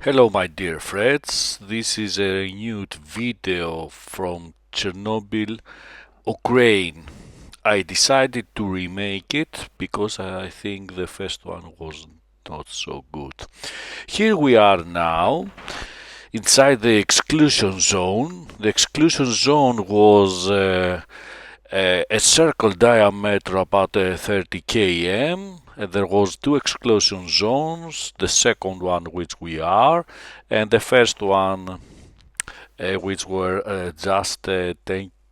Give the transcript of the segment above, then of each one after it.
Hello my dear friends, this is a renewed video from Chernobyl, Ukraine. I decided to remake it because I think the first one was not so good. Here we are now inside the exclusion zone. The exclusion zone was a circle diameter about 30 km. There was two exclusion zones, the second one which we are, and the first one which were just 10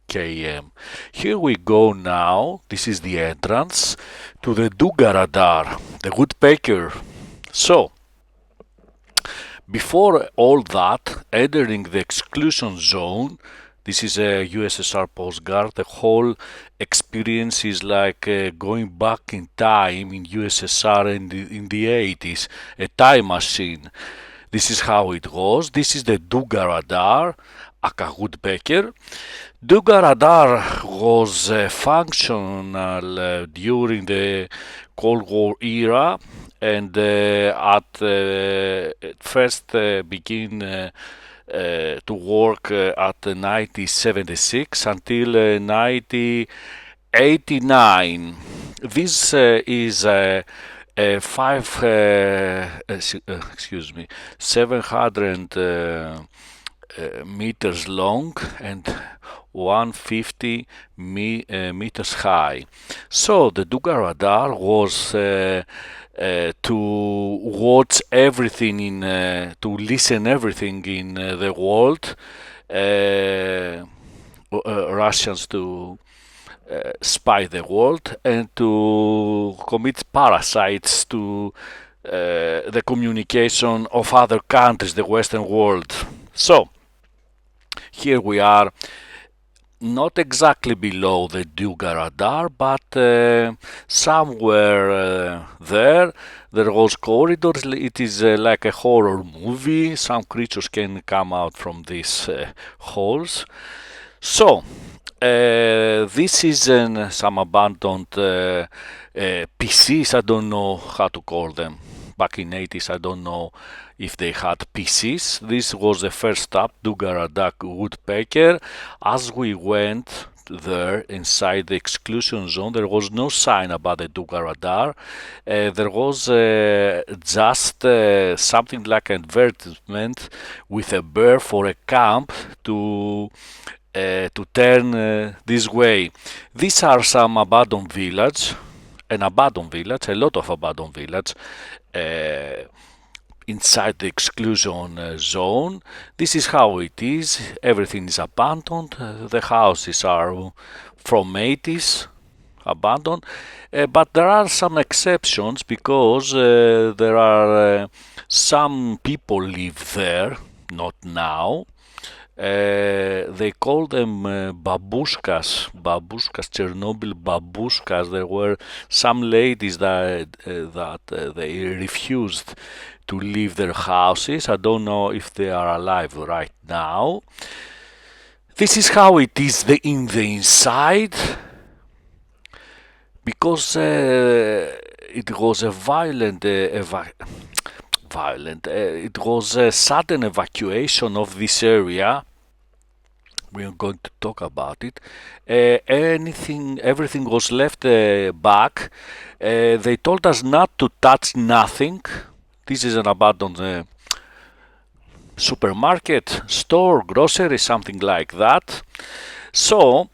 km. Here we go now. This is the entrance to the Duga radar, the woodpecker. So, before all that, entering the exclusion zone, this is a USSR postcard. The whole experience is like going back in time in USSR in the 80s, a time machine. This is how it was. This is the Duga radar, aka woodpecker. Duga radar was functional during the Cold War era and at first begin to work at 1976 until 1989. This is five, excuse me, 700 meters long and 150 meters high. So the Duga radar was to watch everything to listen everything in the world. Russians to spy the world and to commit parasites to the communication of other countries, the Western world. So here we are, not exactly below the Duga radar, but somewhere there. There was corridors. It is like a horror movie. Some creatures can come out from these holes. So this is some abandoned PCs. I don't know how to call them. Back in 80s, I don't know if they had PCs. This was the first stop, Duga radar woodpecker. As we went there inside the exclusion zone, there was no sign about the Duga radar. There was just something like an advertisement with a bear for a camp to turn this way. These are some abandoned village, a lot of abandoned village inside the exclusion zone. This is how it is. Everything is abandoned. The houses are from 80s, abandoned. But there are some exceptions because there are some people live there, not now. They call them babushkas, Chernobyl babushkas. There were some ladies that they refused to leave their houses. I don't know if they are alive right now. This is how it is in the inside, because it was a it was a sudden evacuation of this area. We are going to talk about it. Everything was left back. They told us not to touch nothing. This is an abandoned supermarket, store, grocery, something like that. So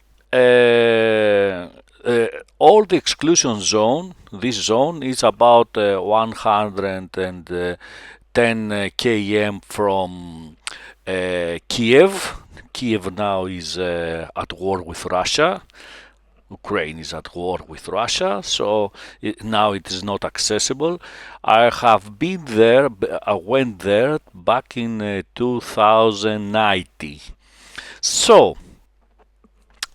all the exclusion zone, this zone is about 110 km from Kiev. Kiev now is at war with Russia. Ukraine is at war with Russia, so now it is not accessible. I have been there, I went there back in 2019. So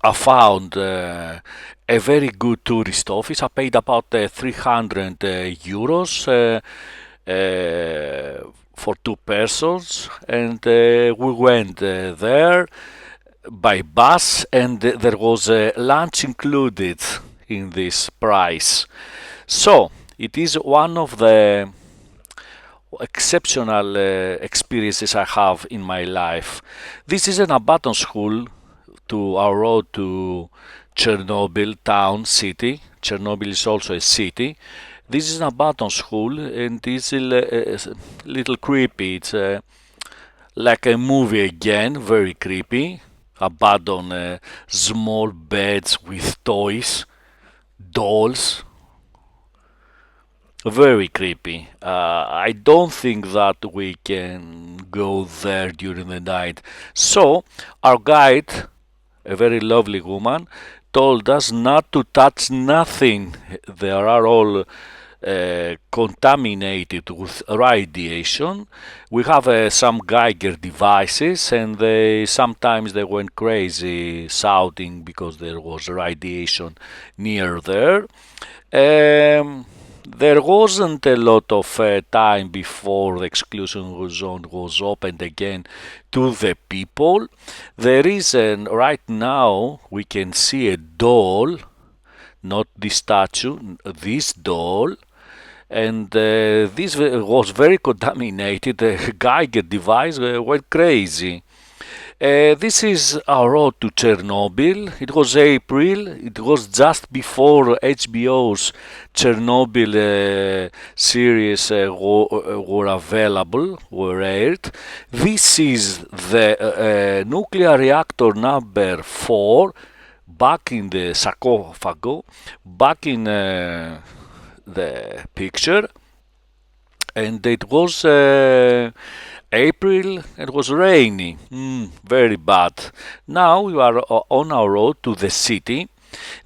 I found a very good tourist office. I paid about 300 euros for two persons, and we went there by bus, and there was a lunch included in this price. So it is one exceptional experiences I have in my life. This is an abandoned school to our road to Chernobyl town city. Chernobyl is also a city. This is an abandoned school and it's a little creepy. It's like a movie again, very creepy. Abandoned small beds with toys, dolls, very creepy. I don't think that we can go there during the night. So, our guide, a very lovely woman, told us not to touch nothing. They are all contaminated with radiation. We have some Geiger devices, and sometimes they went crazy shouting because there was radiation near there. There wasn't a lot of time before the exclusion zone was opened again to the people. There is right now we can see a doll, not the statue, this doll, and this was very contaminated. The Geiger device went crazy. This is our road to Chernobyl. It was April. It was just before HBO's Chernobyl series were available, were aired. This is the nuclear reactor number 4, back in the sarcophagus, back in the picture, and it was April. It was rainy, very bad. Now we are on our road to the city.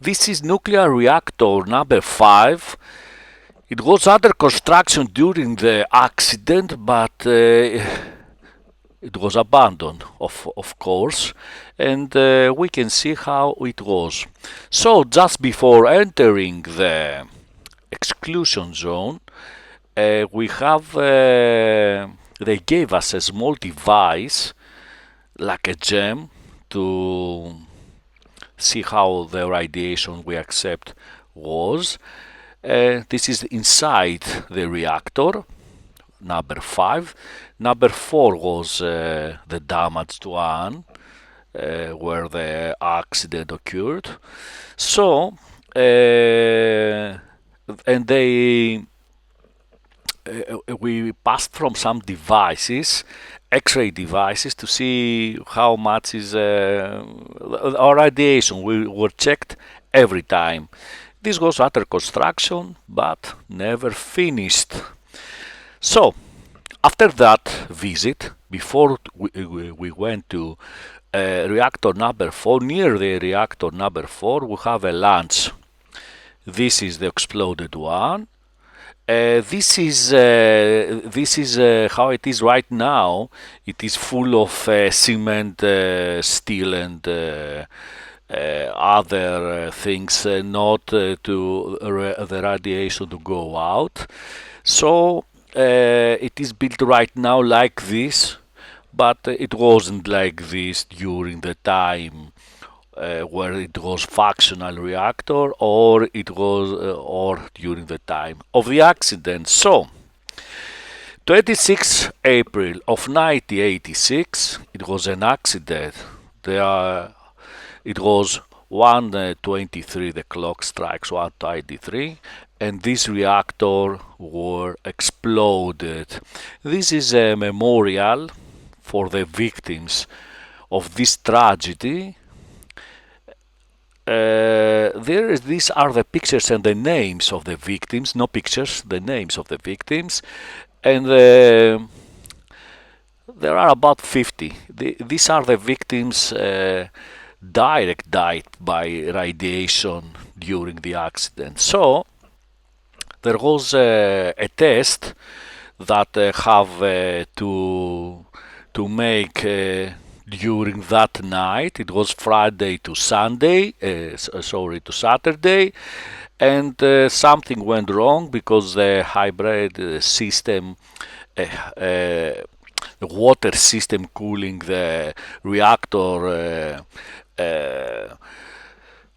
This is nuclear reactor number 5. It was under construction during the accident, but it was abandoned, of course, and we can see how it was. So just before entering the exclusion zone, we have they gave us a small device like a gem to see how the radiation we accept was. This is inside the reactor number 5. Number 4 was the damaged one, where the accident occurred. So and we passed from some devices, X-ray devices, to see how much is our radiation. We were checked every time. This was under construction, but never finished. So, after that visit, before we went to reactor number 4, near the reactor number 4, we have a lunch. This is the exploded one. This is how it is right now. It is full of cement, steel, and other things, not to the radiation to go out. So it is built right now like this, but it wasn't like this during the time where it was functional reactor, or it was or during the time of the accident. So 26 April of 1986, it was an accident. It was 1:23, the clock strikes 1:23, and this reactor were exploded. This is a memorial for the victims of this tragedy. These are the pictures and the names of the victims, no pictures, the names of the victims, and there are about 50. These are the victims died by radiation during the accident. So there was a test that have to make during that night. It was Friday to Sunday, to Saturday, and something went wrong because the hybrid system, the water system cooling the reactor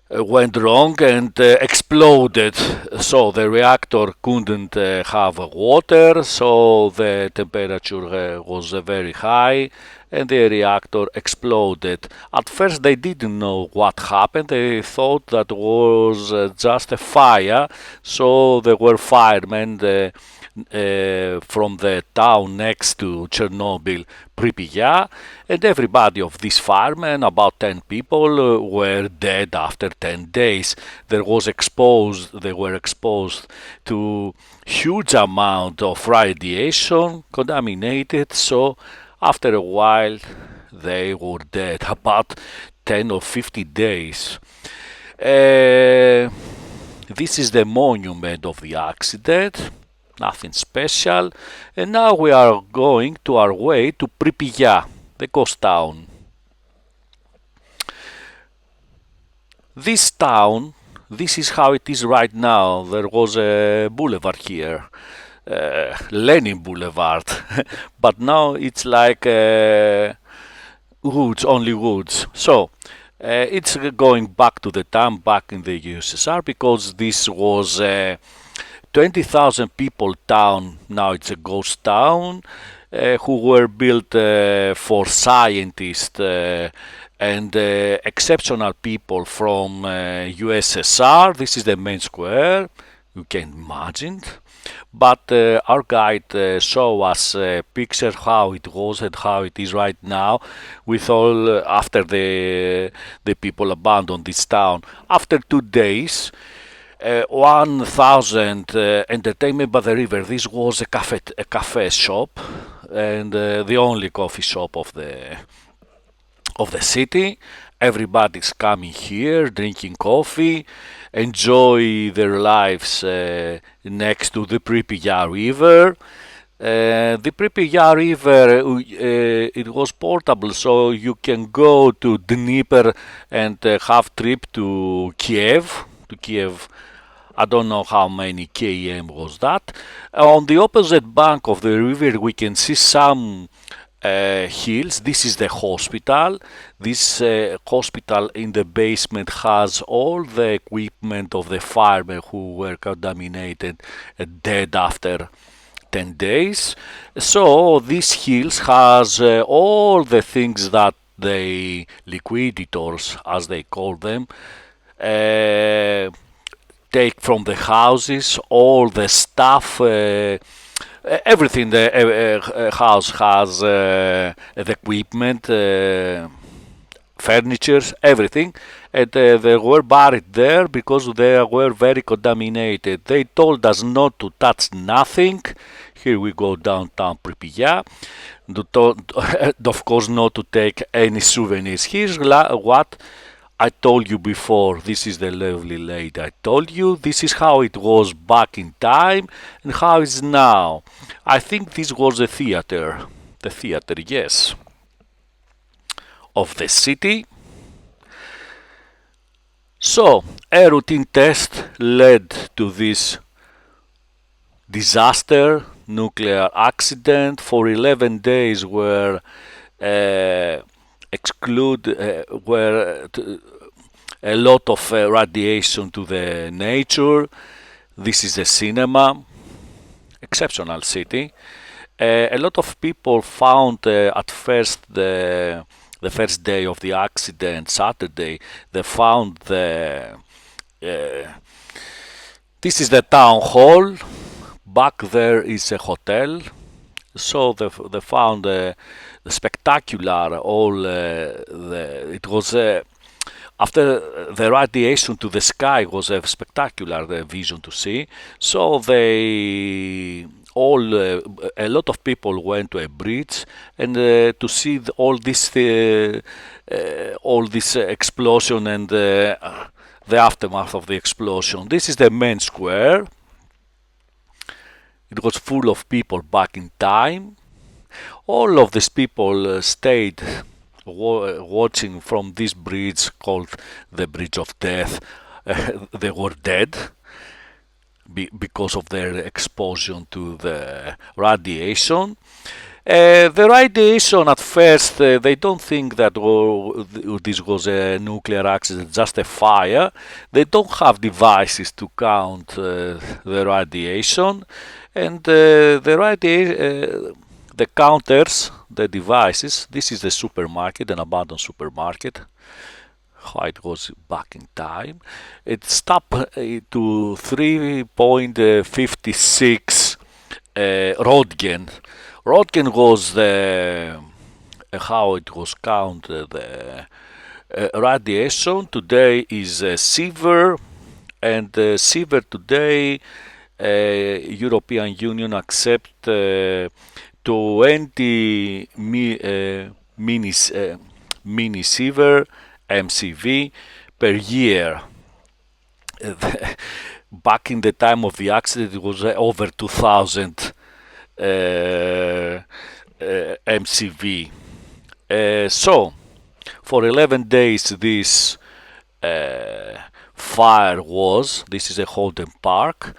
went wrong and exploded. So the reactor couldn't have water, so the temperature was very high and the reactor exploded. At first they didn't know what happened. They thought that was just a fire, so there were firemen from the town next to Chernobyl, Pripyat, and everybody of these firemen, about 10 people, were dead after 10 days. They were exposed to huge amount of radiation, contaminated, so after a while they were dead, about 10 or 50 days. This is the monument of the accident, nothing special. And now we are going to our way to Pripyat, the ghost town. This town, this is how it is right now. There was a boulevard here, Lenin Boulevard, but now it's like woods, only woods. So it's going back to the town, back in the USSR, because this was 20,000 people town. Now it's a ghost town, who were built for scientists and exceptional people from USSR. This is the main square, you can imagine. But our guide showed us a picture how it was and how it is right now, with all after the people abandoned this town. After 2 days, 1,000 entertainment by the river. This was a cafe shop, and the only coffee shop of the city. Everybody's coming here, drinking coffee, enjoy their lives next to the Pripyat River. The Pripyat River, it was portable, so you can go to Dnieper and have trip to Kiev. I don't know how many km was that. On the opposite bank of the river, we can see some hills. This is the hospital. This hospital in the basement has all the equipment of the firemen who were contaminated and dead after 10 days. So these hills has all the things that the liquidators, as they call them, take from the houses, all the stuff, everything the house has, the equipment, furniture, everything, and they were buried there because they were very contaminated. They told us not to touch nothing. Here we go downtown Pripyat. Of course, not to take any souvenirs. Here's what I told you before. This is the lovely lady I told you. This is how it was back in time and how it's now. I think this was a theater. The theater, yes, of the city. So, a routine test led to this disaster, nuclear accident. For 11 days were were a lot of radiation to the nature. This is a cinema, exceptional city. A lot of people found at first the first day of the accident, Saturday, they found this is the town hall. Back there is a hotel. So they found the spectacular it was after the radiation to the sky was a spectacular vision to see. So a lot of people went to a bridge and to see all this explosion and the aftermath of the explosion. This is the main square. It was full of people back in time. All of these people stayed watching from this bridge called the Bridge of Death. They were dead because of their exposure to the radiation. The radiation at first, they don't think that this was a nuclear accident, just a fire. They don't have devices to count the radiation, and the counters, the devices. This is the supermarket, an abandoned supermarket. How it was back in time. It stopped to 3.56 Röntgen. Röntgen was the how it was counted. The radiation today is severe, and severe today. European Union accept 20 mini severe MCV per year. Back in the time of the accident, it was over 2,000 MCV. So, for 11 days, this fire was. This is a Holden Park.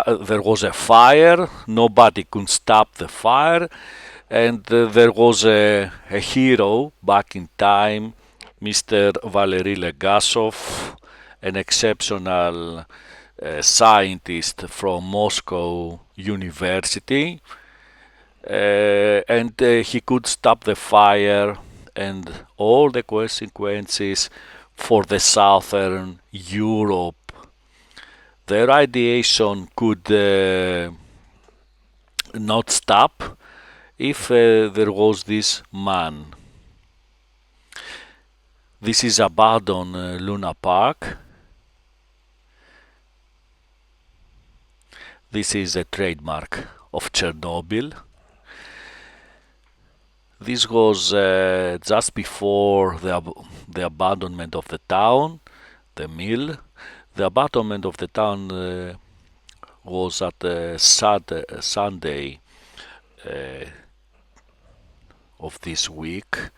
There was a fire. Nobody could stop the fire, and there was a hero back in time, Mr. Valery Legasov, an exceptional scientist from Moscow University, and he could stop the fire and all the consequences for the southern Europe. The radiation could not stop if there was this man. This is abandoned Luna Park. This is a trademark of Chernobyl. This was just before the abandonment of the town, the mill. The abandonment of the town was at Sunday of this week,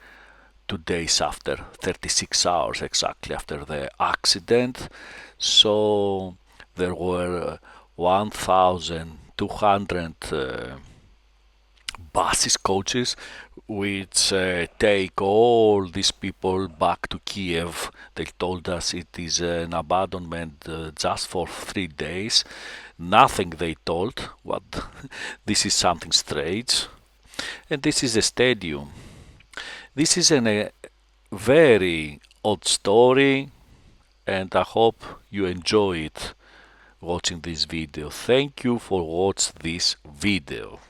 2 days after, 36 hours exactly after the accident. So there were 1,200 buses, coaches, which take all these people back to Kiev. They told us it is an abandonment just for 3 days. Nothing they told, what this is something strange. And this is a stadium. This is a very odd story, and I hope you enjoy it watching this video. Thank you for watching this video.